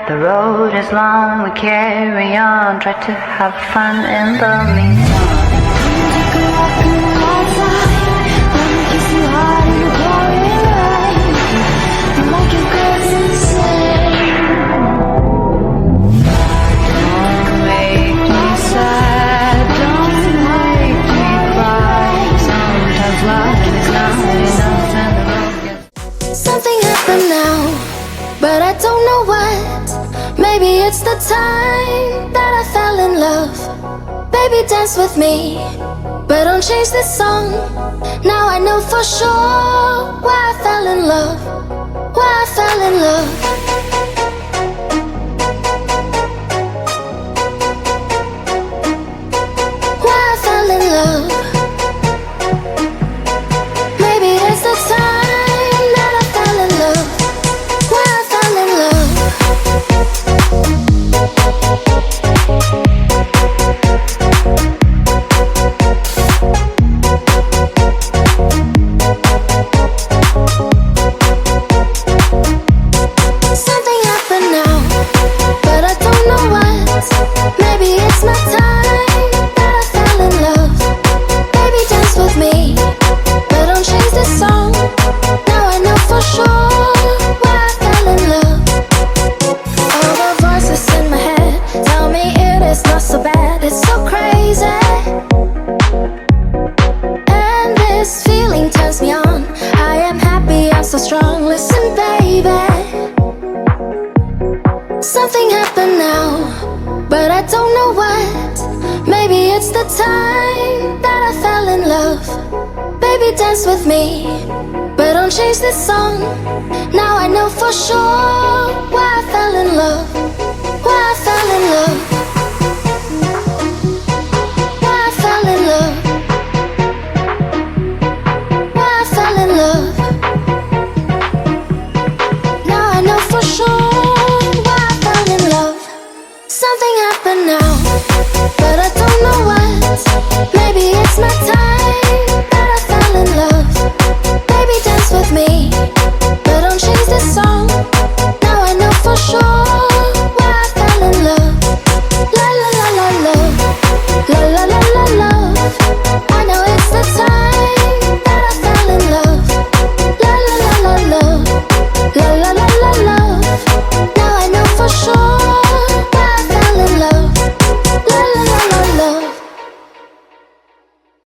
The road is long, we carry on, try to have fun in the meantime. Don't make me sad, don't make me cry. Sometimes love is not enough and the road gets... Something happened now, but I don't know what. Maybe it's the time that I fell in love. Baby, dance with me, but don't change this song. Now I know for sure why I fell in love. Why I fell in love. Why I fell in love. Maybe it's the time that I fell in love. Why I fell in love. Something happened now, but I don't know what. Maybe it's my time that I fell in love. Baby, dance with me, but don't change this song. Now I know for sure why I fell in love. All the voices in my head tell me it is not so bad. It's so crazy, and this feeling turns me on. I am happy, I'm so strong. Listen, baby. Something happened now, but I don't know what. Maybe it's the time that I fell in love. Baby, dance with me, but don't change this song. Now I know for sure why I fell in love. Why I fell in love. Why I fell in love. Why I fell in love. Now I know for sure why I fell in love. Something happened now, but I don't know what. Maybe it's my time